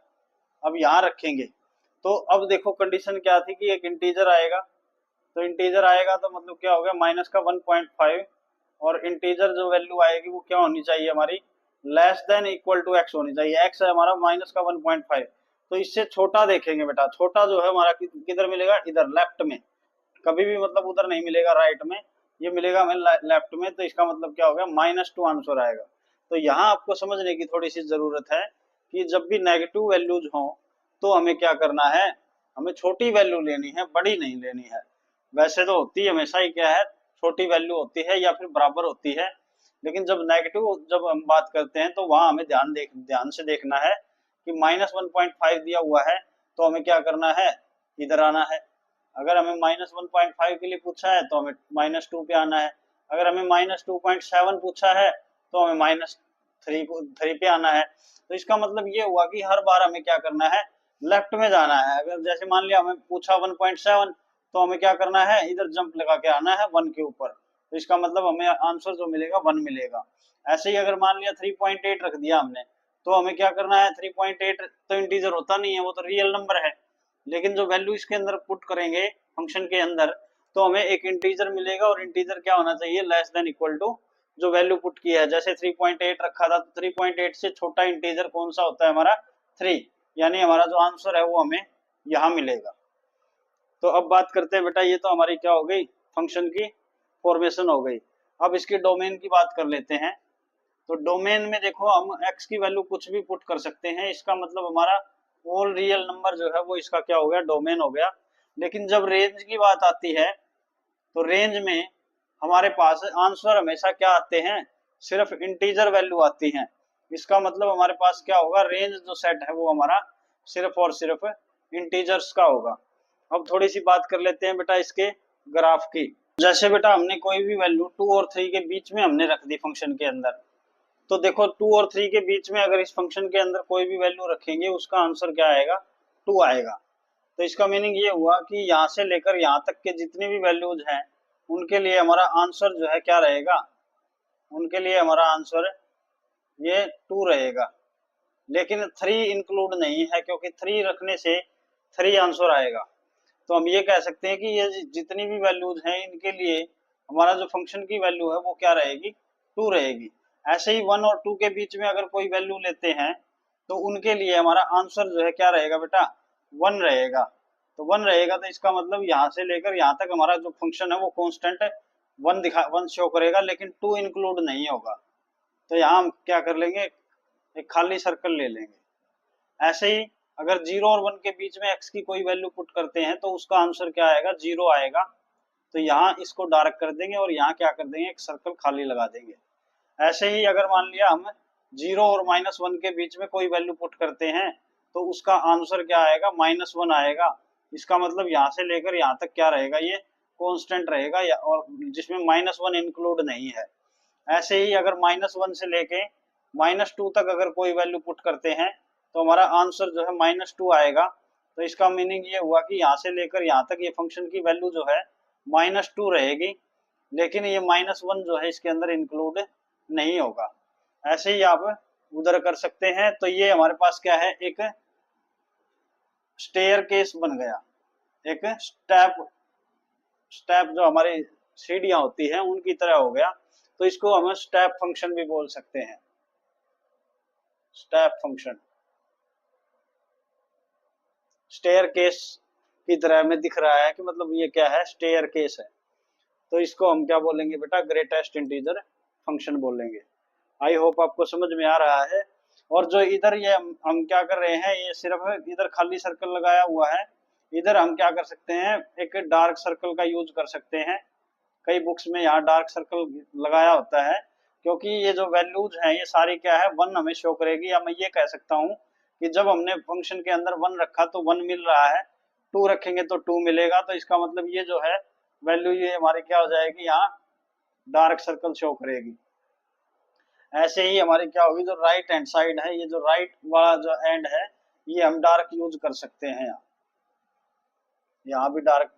अब यहाँ रखेंगे तो अब देखो कंडीशन क्या थी कि एक इंटीजर आएगा, तो इंटीजर आएगा तो मतलब क्या हो गया, माइनस का 1.5, और इंटीजर जो वैल्यू आएगी वो क्या होनी चाहिए हमारी, less than equal to x होनी चाहिए। x है हमारा माइनस का 1.5, तो इससे छोटा देखेंगे बेटा, छोटा जो है हमारा किधर मिलेगा, इधर लेफ्ट में, कभी भी मतलब उधर नहीं मिलेगा राइट में, ये मिलेगा हमें लेफ्ट में। तो इसका मतलब क्या हो गया, -2 आंसर आएगा। तो यहाँ आपको समझने की थोड़ी सी जरूरत है कि जब भी नेगेटिव वैल्यूज हो तो हमें क्या करना है, हमें छोटी वैल्यू लेनी है, बड़ी नहीं लेनी है। वैसे तो होती हमेशा ही क्या है, छोटी वैल्यू होती है या फिर बराबर होती है, लेकिन जब नेगेटिव जब हम बात करते हैं तो वहां हमें ध्यान से देखना है कि -1.5 दिया हुआ है तो हमें क्या करना है, इधर आना है। अगर हमें -1.5 के लिए पूछा है तो हमें -2 पे आना है। अगर हमें -2.7 पूछा है तो हमें -3 पे आना है। तो इसका मतलब ये हुआ कि हर बार हमें क्या करना है, लेफ्ट में जाना है। अगर जैसे मान लिया हमें पूछा 1.7, तो हमें क्या करना है, इधर जंप लगा के आना है 1 के ऊपर, तो इसका मतलब हमें आंसर जो मिलेगा 1 मिलेगा। ऐसे ही अगर मान लिया 3.8 रख दिया हमने, तो हमें क्या करना है, 3.8 तो इंटीजर होता नहीं है, वो तो रियल नंबर है, लेकिन जो वैल्यू इसके अंदर पुट करेंगे फंक्शन के अंदर तो हमें एक इंटीजर मिलेगा, और इंटीजर क्या होना चाहिए, लेस देन इक्वल टू जो वैल्यू पुट की है। जैसे 3.8 रखा था, तो 3.8 से छोटा इंटीजर कौन सा होता है हमारा, 3, यानी हमारा जो आंसर है वो हमें यहाँ मिलेगा। तो अब बात करते हैं बेटा, ये तो हमारी क्या हो गई, फंक्शन की फॉर्मेशन हो गई। अब इसके डोमेन की बात कर लेते हैं। तो डोमेन में देखो हम x की वैल्यू कुछ भी पुट कर सकते हैं, इसका मतलब हमारा ऑल रियल नंबर जो है वो इसका क्या हो गया, डोमेन हो गया। लेकिन जब रेंज की बात आती है तो रेंज में हमारे पास आंसर हमेशा क्या आते हैं, सिर्फ इंटीजर वैल्यू आती हैं। इसका मतलब हमारे पास क्या होगा, रेंज जो सेट है वो हमारा सिर्फ और सिर्फ इंटीजर्स का होगा। अब थोड़ी सी बात कर लेते हैं बेटा इसके ग्राफ की। जैसे बेटा हमने कोई भी वैल्यू 2 और 3 के बीच में हमने रख दी फंक्शन के अंदर, तो देखो 2 और 3 के बीच में अगर इस फंक्शन के अंदर कोई भी वैल्यू रखेंगे उसका आंसर क्या आएगा, 2 आएगा। तो इसका मीनिंग ये हुआ कि यहाँ से लेकर यहाँ तक के जितनी भी वैल्यूज हैं उनके लिए हमारा आंसर जो है क्या रहेगा, उनके लिए हमारा आंसर ये 2 रहेगा, लेकिन 3 इंक्लूड नहीं है क्योंकि 3 रखने से 3 आंसर आएगा। तो हम ये कह सकते हैं कि ये जितनी भी वैल्यूज हैं इनके लिए हमारा जो फंक्शन की वैल्यू है वो क्या रहेगी, 2 रहेगी। ऐसे ही 1 और 2 के बीच में अगर कोई वैल्यू लेते हैं तो उनके लिए हमारा आंसर जो है क्या रहेगा बेटा, 1 रहेगा। तो 1 रहेगा तो इसका मतलब यहाँ से लेकर यहाँ तक हमारा जो फंक्शन है वो कांस्टेंट 1 शो करेगा, लेकिन 2 इंक्लूड नहीं होगा। तो यहाँ हम क्या कर लेंगे, एक खाली सर्कल ले लेंगे। ऐसे ही अगर 0 और 1 के बीच में x की कोई वैल्यू पुट करते हैं तो उसका आंसर क्या आएगा, 0 आएगा। तो यहाँ इसको डार्क कर देंगे और यहाँ क्या कर देंगे, एक सर्कल खाली लगा देंगे। ऐसे ही अगर मान लिया हम 0 और -1 के बीच में कोई वैल्यू पुट करते हैं तो उसका आंसर क्या आएगा, -1 आएगा। इसका मतलब यहाँ से लेकर यहाँ तक क्या रहेगा, ये कांस्टेंट रहेगा और जिसमें -1 इंक्लूड नहीं है। ऐसे ही अगर -1 से लेके -2 तक अगर कोई वैल्यू पुट करते हैं तो हमारा आंसर जो है -2 आएगा। तो इसका मीनिंग ये हुआ कि यहाँ से लेकर यहाँ तक ये फंक्शन की वैल्यू जो है -2 रहेगी, लेकिन ये -1 जो है इसके अंदर इंक्लूड नहीं होगा। ऐसे ही आप उधर कर सकते हैं। तो ये हमारे पास क्या है, एक स्टेयर केस बन गया, एक स्टेप जो हमारी सीढ़ियां होती हैं उनकी तरह हो गया। तो इसको हम स्टेप फंक्शन भी बोल सकते हैं, स्टेप फंक्शन। स्टेयर केस की तरह में दिख रहा है कि मतलब ये क्या है, स्टेयर केस है। तो इसको हम क्या बोलेंगे बेटा, ग्रेटेस्ट इंटीजर फंक्शन बोलेंगे। आई होप आपको समझ में आ रहा है। और जो इधर ये हम क्या कर रहे हैं, ये सिर्फ इधर खाली सर्कल लगाया हुआ है, इधर हम क्या कर सकते हैं, एक डार्क सर्कल का यूज कर सकते हैं। कई बुक्स में यहाँ डार्क सर्कल लगाया होता है क्योंकि ये जो वैल्यूज हैं ये सारी क्या है, 1 हमें शो करेगी। या मैं ये कह सकता हूँ कि जब हमने फंक्शन के अंदर 1 रखा तो 1 मिल रहा है, 2 रखेंगे तो 2 मिलेगा। तो इसका मतलब ये जो है वैल्यू ये हमारी क्या हो जाएगी, यहाँ डार्क सर्कल शो करेगी। ऐसे ही हमारी क्या होगी, जो राइट हैंड साइड है, ये जो राइट वाला जो एंड है ये हम डार्क यूज कर सकते हैं। यहाँ भी डार्क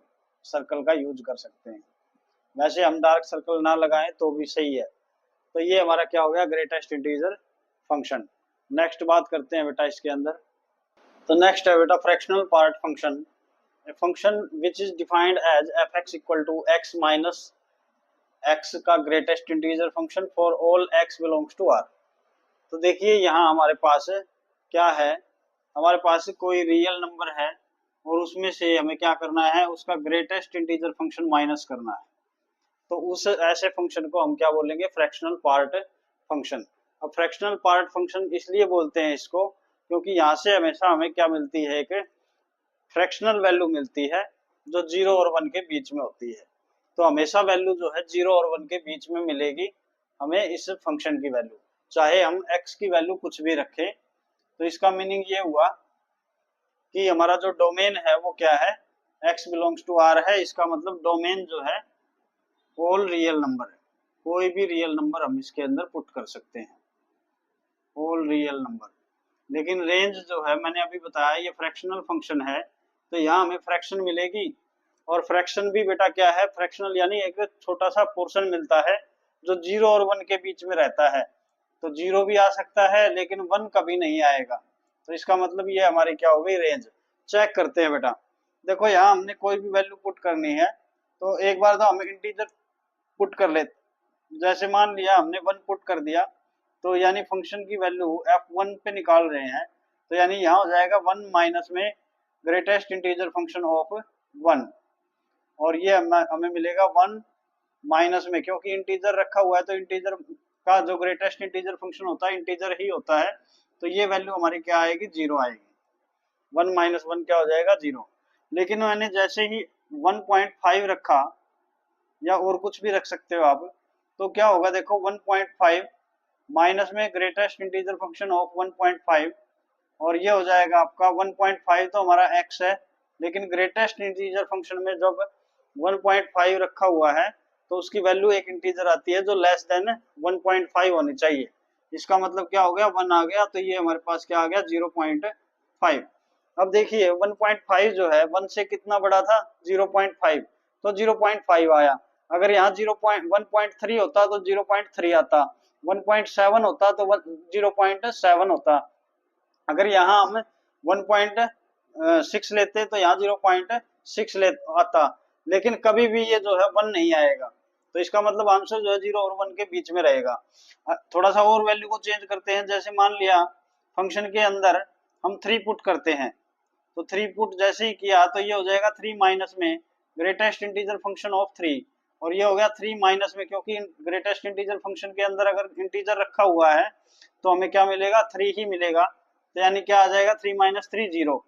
सर्कल का यूज कर सकते हैं। वैसे हम डार्क सर्कल ना लगाएं तो भी सही है। तो ये हमारा क्या हो गया, ग्रेटेस्ट इंटीजर फंक्शन। नेक्स्ट बात करते हैं बेटा इसके अंदर। तो नेक्स्ट है बेटा fractional part function. Function which is defined as f(x) equal to x minus x का greatest integer function for all x belongs to r। तो देखिए यहाँ हमारे पास क्या है, हमारे पास कोई रियल नंबर है और उसमें से हमें क्या करना है, उसका ग्रेटेस्ट इंटीजर फंक्शन माइनस करना है। तो उस ऐसे फंक्शन को हम क्या बोलेंगे, फ्रैक्शनल पार्ट फंक्शन। अब फ्रैक्शनल पार्ट फंक्शन इसलिए बोलते हैं इसको क्योंकि यहाँ से हमेशा हमें क्या मिलती है, एक फ्रैक्शनल वैल्यू मिलती है जो 0 और 1 के बीच में होती है। तो हमेशा वैल्यू जो है 0 और 1 के बीच में मिलेगी हमें इस फंक्शन की वैल्यू, चाहे हम x की वैल्यू कुछ भी रखें। तो इसका मीनिंग ये हुआ कि हमारा जो डोमेन है वो क्या है, x बिलोंग्स टू r है। इसका मतलब डोमेन जो है ऑल रियल नंबर है, कोई भी रियल नंबर हम इसके अंदर पुट कर सकते हैं, ऑल रियल नंबर। लेकिन रेंज जो है मैंने अभी बताया ये फ्रैक्शनल फंक्शन है, तो यहाँ हमें फ्रैक्शन मिलेगी। और फ्रैक्शन भी बेटा क्या है, फ्रैक्शनल यानी एक छोटा सा पोर्शन मिलता है जो 0 और 1 के बीच में रहता है। तो 0 भी आ सकता है लेकिन 1 कभी नहीं आएगा। तो इसका मतलब ये हमारी क्या हो गई, रेंज। चेक करते हैं बेटा, देखो यहाँ हमने कोई भी वैल्यू पुट करनी है तो एक बार तो हम इंटीजर पुट कर लेते। जैसे मान लिया हमने 1 पुट कर दिया तो यानी फंक्शन की वैल्यू f1 पे निकाल रहे हैं, तो यानी यहाँ हो जाएगा 1 माइनस में ग्रेटेस्ट इंटीजर फंक्शन ऑफ 1, और ये हमें मिलेगा 1 माइनस में, क्योंकि इंटीजर रखा हुआ है तो इंटीजर का जो ग्रेटेस्ट इंटीजर फंक्शन होता है इंटीजर ही होता है। तो ये वैल्यू हमारी क्या आएगी, 0 आएगी। 1 माइनस 1 क्या हो जाएगा, 0। लेकिन मैंने जैसे ही 1.5 रखा, या और कुछ भी रख सकते हो आप, तो क्या होगा देखो, 1.5 माइनस में ग्रेटेस्ट इंटीजर फंक्शन ऑफ 1.5, और ये हो जाएगा आपका 1.5 तो हमारा x है, लेकिन ग्रेटेस्ट इंटीजर फंक्शन में जब 1.5 रखा हुआ है तो उसकी वैल्यू एक इंटीजर आती है जो लेस देन 1.5 होनी चाहिए। इसका मतलब क्या हो गया, 1 आ गया। तो ये हमारे पास क्या आ गया, 0.5। अब देखिए 1.5 जो है 1 से कितना बड़ा था, 0.5, तो 0.5 आया। अगर यहाँ 1.3 होता तो 0.3 आता, 1.7 होता तो 0.7 होता। अगर यहाँ हम 1.6 लेते तो यहाँ 0.6 ले आता, लेकिन कभी भी ये जो है 1 नहीं आएगा। तो इसका मतलब आंसर जो है 0 और 1 के बीच में रहेगा। थोड़ा सा और वैल्यू को चेंज करते हैं। जैसे मान लिया फंक्शन के अंदर हम 3 पुट करते हैं, तो 3 पुट जैसे ही किया तो ये हो जाएगा 3 माइनस में ग्रेटेस्ट इंटीजर फंक्शन ऑफ 3, और ये हो गया 3 माइनस में, क्योंकि ग्रेटेस्ट इंटीजर फंक्शन के अंदर अगर इंटीजर रखा हुआ है तो हमें क्या मिलेगा, 3 ही मिलेगा। तो यानी क्या आ जाएगा, 3 माइनस 3 0।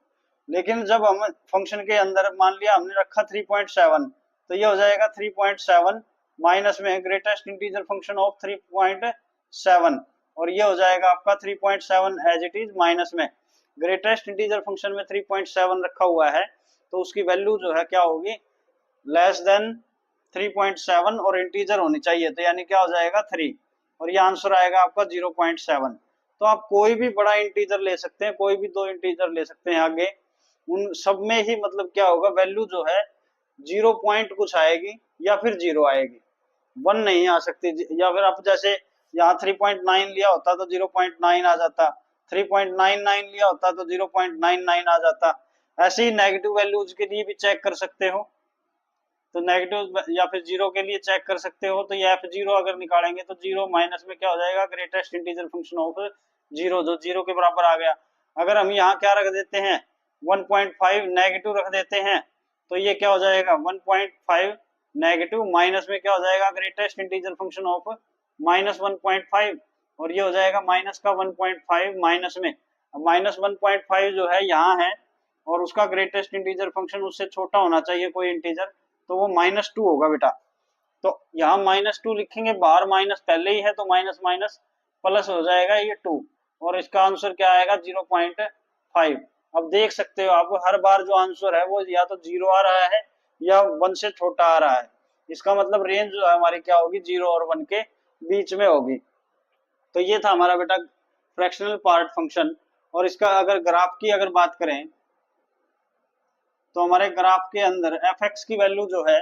लेकिन जब हम फंक्शन के अंदर मान लिया हमने रखा 3.7, तो ये हो जाएगा 3.7 माइनस में ग्रेटेस्ट इंटीजर फंक्शन ऑफ 3.7, और ये हो जाएगा आपका 3.7 एज इट इज माइनस में ग्रेटेस्ट इंटीजर फंक्शन में 3.7 रखा हुआ है, तो उसकी वैल्यू जो है क्या होगी, लेस देन 3.7 और इंटीजर होनी चाहिए। तो यानी क्या हो जाएगा 3, और ये आंसर आएगा आपका 0.7। तो आप कोई भी बड़ा इंटीजर ले सकते हैं, कोई भी दो इंटीजर ले सकते हैं आगे, उन सब में ही मतलब क्या होगा, वैल्यू जो है 0 पॉइंट कुछ आएगी या फिर 0 आएगी, 1 नहीं आ सकती। या फिर आप जैसे यहाँ 3.9 लिया होता तो 0.9 आ जाता, 3.99 लिया होता तो 0.99 आ जाता। ऐसे ही नेगेटिव वैल्यूज के लिए भी चेक कर सकते हो, तो नेगेटिव या फिर 0 के लिए चेक कर सकते हो। तो ये f0 अगर निकालेंगे तो 0 माइनस में क्या हो जाएगा, ग्रेटेस्ट इंटीजर फंक्शन ऑफ 0, जो 0 के बराबर आ गया। अगर हम यहाँ क्या रख देते हैं, 1.5 नेगेटिव रख देते हैं, तो ये क्या हो जाएगा 1.5 नेगेटिव माइनस में क्या हो जाएगा, greatest integer function of minus 1.5, और ये हो जाएगा माइनस का 1.5 माइनस में। माइनस 1.5 जो है यहाँ है, और उसका ग्रेटेस्ट इंटीजर फंक्शन उससे छोटा होना चाहिए कोई इंटीजर, तो वो -2 होगा बेटा। तो यहाँ -2 लिखेंगे, बाहर माइनस पहले ही है तो माइनस माइनस प्लस हो जाएगा ये 2, और इसका आंसर क्या आएगा 0.5। अब देख सकते हो आप, हर बार जो आंसर है वो या तो 0 आ रहा है या 1 से छोटा आ रहा है। इसका मतलब रेंज जो है हमारी क्या होगी, 0 और 1 के बीच में होगी। तो ये था हमारा बेटा फ्रैक्शनल पार्ट फंक्शन। और इसका अगर ग्राफ की अगर बात करें, तो हमारे ग्राफ के अंदर एफ एक्स की वैल्यू जो है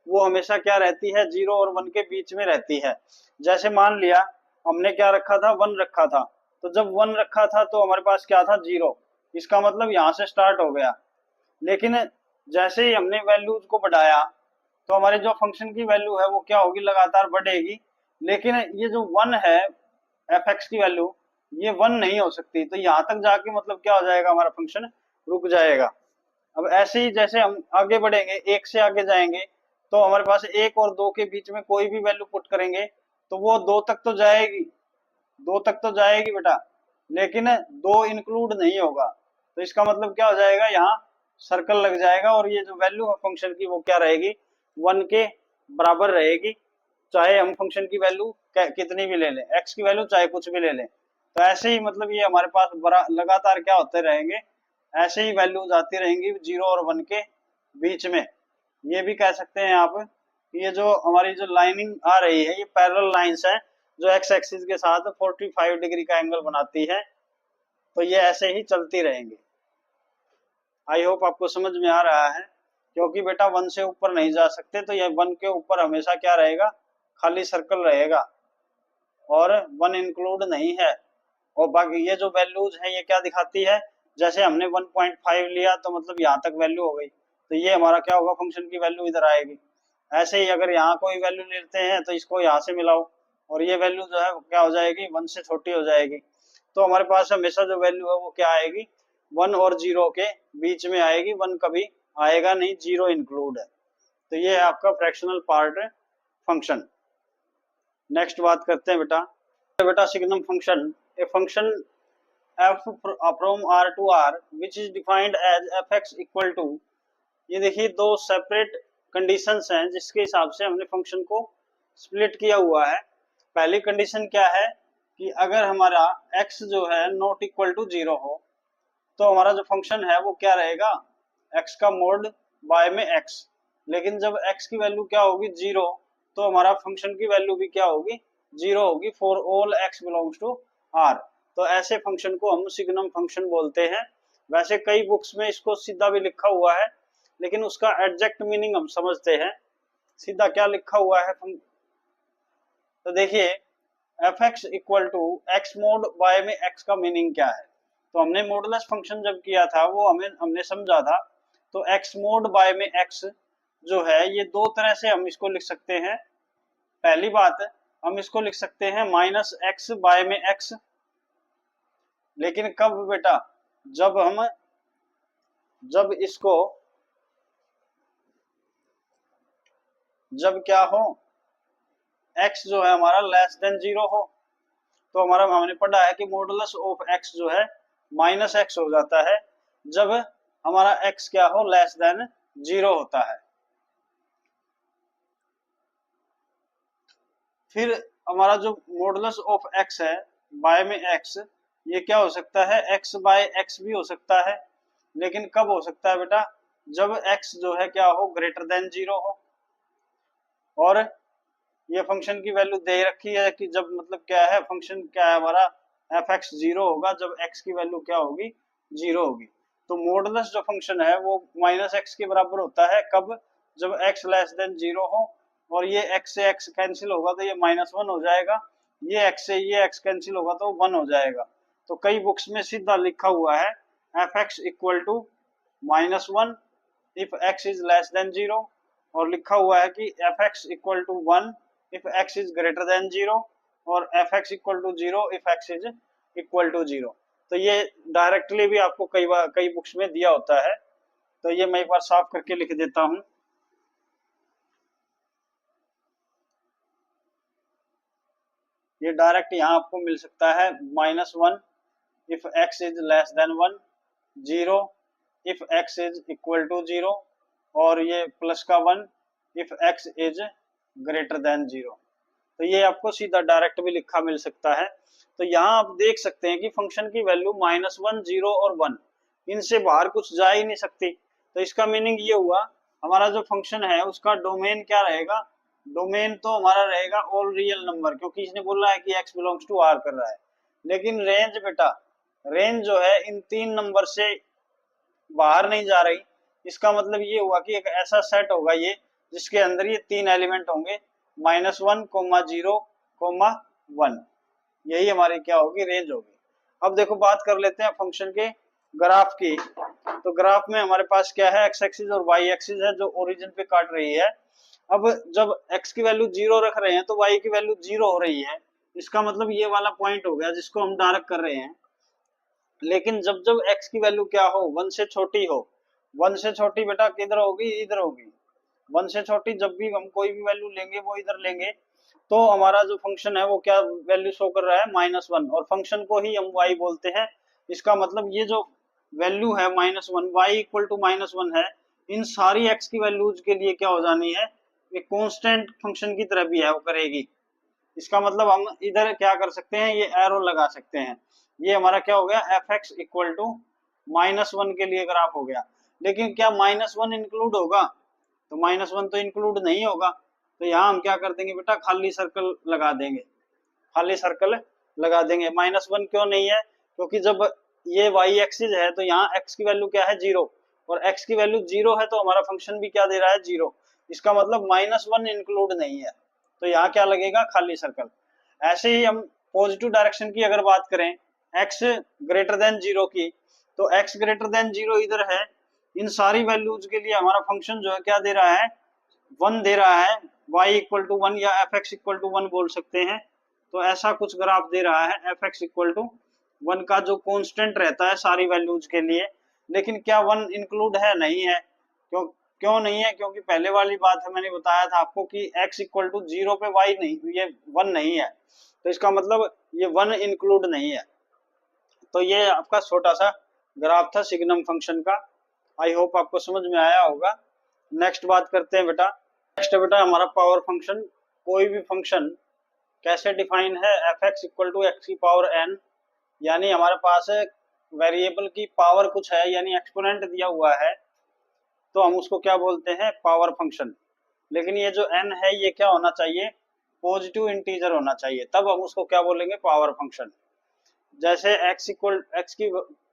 वो हमेशा क्या रहती है, 0 और 1 के बीच में रहती है। जैसे मान लिया हमने क्या रखा था, 1 रखा था, तो जब 1 रखा था तो हमारे पास क्या था, 0। इसका मतलब यहाँ से स्टार्ट हो गया। लेकिन जैसे ही हमने वैल्यूज को बढ़ाया तो हमारे जो फंक्शन की वैल्यू है वो क्या होगी, लगातार बढ़ेगी। लेकिन ये जो 1 है एफ एक्स की वैल्यू, ये 1 नहीं हो सकती। तो यहाँ तक जाके मतलब क्या हो जाएगा, हमारा फंक्शन रुक जाएगा। अब ऐसे ही जैसे हम आगे बढ़ेंगे, 1 से आगे जाएंगे, तो हमारे पास 1 और 2 के बीच में कोई भी वैल्यू पुट करेंगे तो वो 2 तक तो जाएगी, 2 तक तो जाएगी बेटा, लेकिन 2 इंक्लूड नहीं होगा। तो इसका मतलब क्या हो जाएगा, यहाँ सर्कल लग जाएगा, और ये जो वैल्यू है फंक्शन की वो क्या रहेगी, 1 के बराबर रहेगी। चाहे हम फंक्शन की वैल्यू कितनी भी ले लें, एक्स की वैल्यू चाहे कुछ भी ले लें। तो ऐसे ही मतलब ये हमारे पास बड़ा लगातार क्या होते रहेंगे, ऐसे ही वैल्यूज आती रहेंगी 0 और 1 के बीच में। ये भी कह सकते हैं आप, ये जो हमारी जो लाइनिंग आ रही है ये पैरेलल लाइंस है, जो एक्स एक्सिस के साथ 45 डिग्री का एंगल बनाती है। तो ये ऐसे ही चलती रहेंगी। आई होप आपको समझ में आ रहा है, क्योंकि बेटा 1 से ऊपर नहीं जा सकते, तो ये 1 के ऊपर हमेशा क्या रहेगा, खाली सर्कल रहेगा, और 1 इंक्लूड नहीं है। और बाकी ये जो वैल्यूज है ये क्या दिखाती है, जैसे हमने 1.5 लिया तो मतलब यहाँ तक वैल्यू हो गई, तो ये हमारा क्या होगा, फंक्शन की वैल्यू इधर आएगी। ऐसे ही अगर यहाँ कोई वैल्यू लेते हैं तो इसको यहाँ से मिलाओ, और ये वैल्यू जो है क्या हो जाएगी, 1 से छोटी हो जाएगी। तो हमारे पास हमेशा जो वैल्यू है वो क्या आएगी, 1 और 0 के बीच में आएगी, 1 कभी आएगा नहीं, 0 इंक्लूड है। तो ये है आपका फ्रैक्शनल पार्ट फंक्शन। नेक्स्ट बात करते हैं बेटा signum function. A function f from r to r which is defined as fx equal to, ये देखिए दो सेपरेट कंडीशंस हैं जिसके हिसाब से हमने फंक्शन को स्प्लिट किया हुआ है। पहली कंडीशन क्या है कि अगर हमारा x जो है नॉट इक्वल टू 0 हो, तो हमारा जो फंक्शन है वो क्या रहेगा, x का मोड y में x। लेकिन जब x की वैल्यू क्या होगी 0, तो हमारा फंक्शन की वैल्यू भी क्या होगी, 0 होगी for all x belongs to r। तो ऐसे फंक्शन को हम सिग्नम फंक्शन बोलते हैं। वैसे कई बुक्स में इसको सीधा भी लिखा हुआ है, लेकिन उसका एग्जैक्ट मीनिंग हम समझते हैं, सीधा क्या लिखा हुआ है। तो देखिए f x equal to x mod y में एक्स का मीनिंग क्या है। तो हमने मॉडुलस फंक्शन जब किया था वो हमने समझा था। तो एक्स मोड वाई में एक्स जो है ये दो तरह से हम इसको लिख सकते हैं। पहली बात हम इसको लिख सकते हैं माइनस एक्स बाय में एक्स, लेकिन कब बेटा, जब इसको जब क्या हो, x जो है हमारा लेस देन 0 हो। तो हमारा हमने पढ़ा है कि मॉडुलस ऑफ x जो है माइनस एक्स हो जाता है जब हमारा x क्या हो, लेस देन 0 होता है। फिर हमारा जो मॉडुलस ऑफ x है बाय में x, ये क्या हो सकता है, x बाय x भी हो सकता है, लेकिन कब हो सकता है बेटा, जब x जो है क्या हो, ग्रेटर देन 0 हो। और ये फंक्शन की वैल्यू दे रखी है कि जब मतलब क्या है, फंक्शन क्या है हमारा, एफ एक्स 0 होगा जब x की वैल्यू क्या होगी, 0 होगी। तो मॉडुलस जो फंक्शन है वो माइनस एक्स के बराबर होता है कब, जब x लेस देन 0 हो। और ये x से x कैंसिल होगा तो ये -1 हो जाएगा, ये x से ये x कैंसिल होगा तो 1 हो जाएगा। तो कई बुक्स में सीधा लिखा हुआ है f x equal to -1 if x is less than 0, और लिखा हुआ है कि f x equal to 1 if x is greater than 0 और fx equal to 0 if x is equal to 0। तो ये डायरेक्टली भी आपको कई बुक्स में दिया होता है। तो ये मैं एक बार साफ करके लिख देता हूं। ये डायरेक्ट यहाँ आपको मिल सकता है -1 if x is less than 1, 0 if x is equal to 0, और ये प्लस का 1 if x is greater than 0। तो ये आपको सीधा डायरेक्ट भी लिखा मिल सकता है। तो यहाँ आप देख सकते हैं कि फंक्शन की वैल्यू -1, 0 और 1, इनसे बाहर कुछ जा ही नहीं सकती। तो इसका मीनिंग ये हुआ हमारा जो फंक्शन है उसका डोमेन क्या रहेगा, डोमेन तो हमारा रहेगा ऑल रियल नंबर, क्योंकि इसने बोला है कि x बिलोंग्स टू r कर रहा है। लेकिन रेंज बेटा, रेंज जो है इन 3 नंबर से बाहर नहीं जा रही। इसका मतलब ये हुआ कि एक ऐसा सेट होगा ये जिसके अंदर ये 3 एलिमेंट होंगे, -1, 0, 1। यही हमारी क्या होगी, रेंज होगी। अब देखो बात कर लेते हैं फंक्शन के ग्राफ की। तो ग्राफ में हमारे पास क्या है, एक्स एक्सिस और वाई एक्सिस है जो ओरिजिन पे काट रही है। अब जब x की वैल्यू 0 रख रहे हैं तो y की वैल्यू 0 हो रही है। इसका मतलब ये वाला पॉइंट हो गया जिसको हम डार्क कर रहे हैं। लेकिन जब जब x की वैल्यू क्या हो, 1 से छोटी हो, 1 से छोटी बेटा किधर होगी, इधर होगी। 1 से छोटी जब भी हम कोई भी वैल्यू लेंगे वो इधर लेंगे, तो हमारा जो फंक्शन है वो क्या वैल्यू शो कर रहा है, -1, और फंक्शन को ही हम y बोलते हैं। इसका मतलब ये जो वैल्यू है -1, y इक्वल टू -1 है, इन सारी x की वैल्यूज के लिए क्या हो जानी है, एक कांस्टेंट फंक्शन की तरह भी है वो करेगी। इसका मतलब हम इधर क्या कर सकते हैं, ये एरो लगा सकते हैं। ये हमारा क्या हो गया, एफ एक्स इक्वल टू -1 के लिए ग्राफ हो गया। लेकिन क्या -1 इंक्लूड होगा, तो -1 तो इंक्लूड नहीं होगा। तो यहाँ हम क्या कर देंगे बेटा, खाली सर्कल लगा देंगे, खाली सर्कल लगा देंगे। -1 क्यों नहीं है, क्योंकि जब ये y एक्सिस है तो यहाँ x की वैल्यू क्या है, 0, और x की वैल्यू 0 है तो हमारा फंक्शन भी क्या दे रहा है, 0। इसका मतलब -1 इंक्लूड नहीं है, तो यहाँ क्या लगेगा, खाली सर्कल। ऐसे ही हम पॉजिटिव डायरेक्शन की अगर बात करें, x ग्रेटर देन 0 की, तो x ग्रेटर देन 0 इधर है। इन सारी वैल्यूज के लिए हमारा फंक्शन जो है क्या दे रहा है, 1 दे रहा है, y इक्वल टू 1 या एफ एक्स इक्वल टू 1 बोल सकते हैं। तो ऐसा कुछ ग्राफ दे रहा है, एफ एक्स इक्वल टू 1 का जो कांस्टेंट रहता है सारी वैल्यूज के लिए। लेकिन क्या 1 इंक्लूड है, नहीं है। क्यों क्यों नहीं है, क्योंकि पहले वाली बात है, मैंने बताया था आपको कि x इक्वल टू 0 पे y नहीं, ये 1 नहीं है। तो इसका मतलब ये 1 इंक्लूड नहीं है। तो ये आपका छोटा सा ग्राफ था सिग्नम फंक्शन का। आई होप आपको समझ में आया होगा। नेक्स्ट बात करते हैं बेटा, नेक्स्ट बेटा हमारा पावर फंक्शन। कोई भी फंक्शन कैसे डिफाइन है, f x equal to x की पावर n, यानी हमारे पास वेरिएबल की पावर कुछ है, यानी एक्सपोनेंट दिया हुआ है, तो हम उसको क्या बोलते हैं, पावर फंक्शन। लेकिन ये जो n है ये क्या होना चाहिए, पॉजिटिव इंटीजर होना चाहिए, तब हम उसको क्या बोलेंगे, पावर फंक्शन। जैसे x की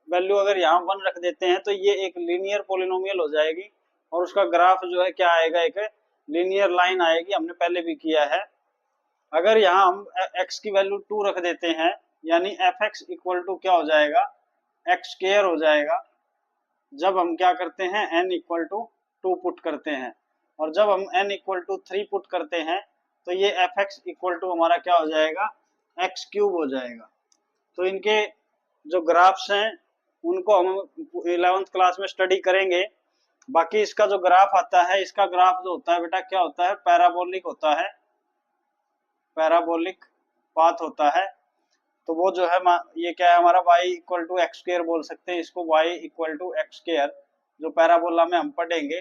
वैल्यू अगर यहाँ 1 रख देते हैं तो ये एक लीनियर पोलिनोमियल हो जाएगी, और उसका ग्राफ जो है क्या आएगा, एक लीनियर लाइन आएगी, हमने पहले भी किया है। अगर यहाँ हम x की वैल्यू 2 रख देते हैं, यानी fx इक्वल टू क्या हो जाएगा, x स्क्वायर हो जाएगा जब हम क्या करते हैं n इक्वल टू 2 पुट करते हैं, और जब हम n इक्वल टू 3 पुट करते हैं तो ये fx इक्वल टू हमारा क्या हो जाएगा, x क्यूब हो जाएगा। तो इनके जो ग्राफ्स हैं उनको हम 11th क्लास में स्टडी करेंगे। बाकी इसका जो ग्राफ आता है, इसका ग्राफ जो होता है बेटा क्या होता है, पैराबोलिक होता है, पैराबोलिक पाथ होता है। तो वो जो है ये क्या है हमारा y equal to x square बोल सकते हैं इसको, y equal to x square जो पैराबोला में हम पढ़ेंगे।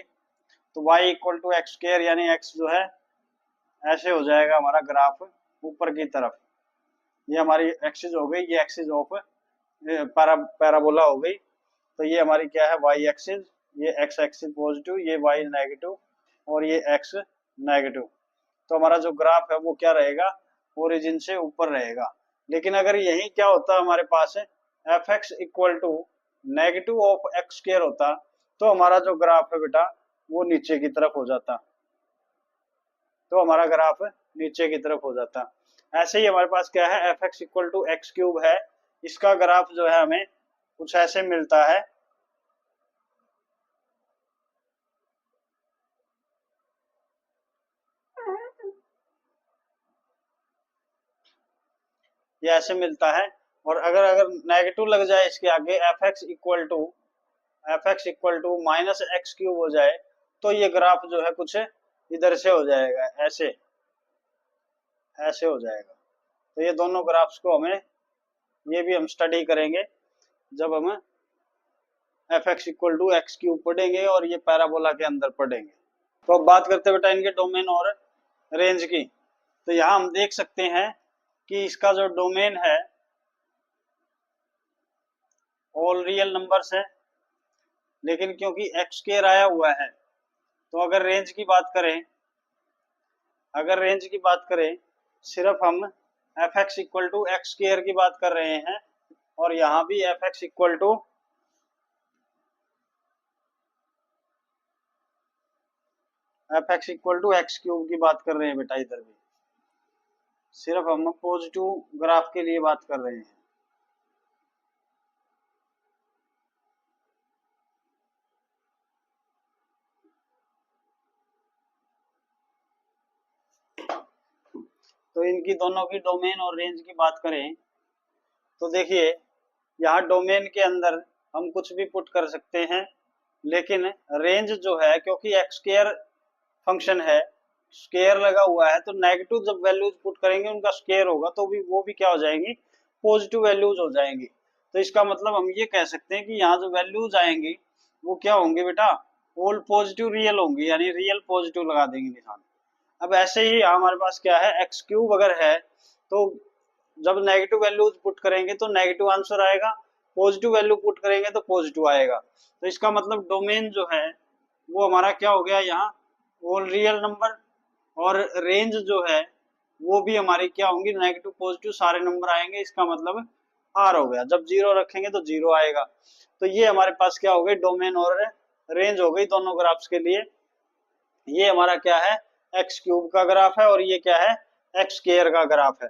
तो y equal to x square यानी x जो है ऐसे हो जाएगा हमारा ग्राफ ऊपर की तरफ। ये हमारी एक्सिस हो गई, ये एक्सिस ऑफ पैराबोला हो गई। तो ये हमारी क्या है y एक्सिस, ये x एक्सिस पॉजिटिव, ये y नेगेटिव और ये x नेगेटिव। तो हमारा जो ग्राफ है वो क्या रहेगा, ओरिजिन से ऊपर रहेगा। लेकिन अगर यही क्या होता हमारे पास है fx equal to negative of x square होता, तो हमारा जो ग्राफ है बेटा वो नीचे की तरफ हो जाता, तो हमारा ग्राफ नीचे की तरफ हो जाता। ऐसे ही हमारे पास क्या है fx equal to x cube है, इसका ग्राफ जो है हमें कुछ ऐसे मिलता है। ये ऐसे मिलता है, और अगर अगर नेगेटिव लग जाए इसके आगे fx equal to minus x cube हो जाए, तो ये ग्राफ जो है कुछ इधर से हो जाएगा, ऐसे ऐसे हो जाएगा। तो ये दोनों ग्राफ्स को हमें, ये भी हम स्टडी करेंगे जब हम fx equal to x cube पढ़ेंगे और ये पैराबोला के अंदर पढ़ेंगे। तो अब बात करते हैं बेटा इनके डोमेन और रेंज की। तो यहाँ हम देख सकते हैं कि इसका जो डोमेन है ऑल रियल नंबर्स है, लेकिन क्योंकि एक्स स्क्वायर आया हुआ है तो अगर रेंज की बात करें, सिर्फ हम fx equal to x square की बात कर रहे हैं, और यहाँ भी fx equal to x cube की बात कर रहे हैं बेटा। इधर भी सिर्फ हम पॉजिटिव ग्राफ के लिए बात कर रहे हैं। तो इनकी दोनों की डोमेन और रेंज की बात करें तो देखिए यहाँ डोमेन के अंदर हम कुछ भी पुट कर सकते हैं, लेकिन रेंज जो है क्योंकि एक्स स्क्वायर फंक्शन है, स्क्वायर लगा हुआ है, तो नेगेटिव जब वैल्यूज पुट करेंगे उनका स्क्वायर होगा तो भी वो भी क्या हो जाएंगी, पॉजिटिव वैल्यूज हो जाएंगी। तो इसका मतलब हम ये कह सकते हैं कि यहाँ जो वैल्यूज आएंगी वो क्या होंगे बेटा, ऑल पॉजिटिव रियल होंगी, यानी रियल पॉजिटिव लगा देंगे निशान। अब ऐसे ही हमारे पास क्या है एक्स क्यूब अगर है तो जब नेगेटिव वैल्यूज पुट करेंगे तो नेगेटिव आंसर आएगा, पॉजिटिव वैल्यू पुट करेंगे तो पॉजिटिव आएगा। तो इसका मतलब डोमेन जो है वो हमारा क्या हो गया यहाँ ऑल रियल नंबर, और रेंज जो है वो भी हमारी क्या होंगी, नेगेटिव पॉजिटिव सारे नंबर आएंगे। इसका मतलब आर हो गया, जब जीरो रखेंगे तो जीरो आएगा। तो ये हमारे पास क्या हो गई, डोमेन और रेंज हो गई दोनों ग्राफ्स के लिए। ये हमारा क्या है एक्स क्यूब का ग्राफ है और ये क्या है एक्स स्क्वायर का ग्राफ है।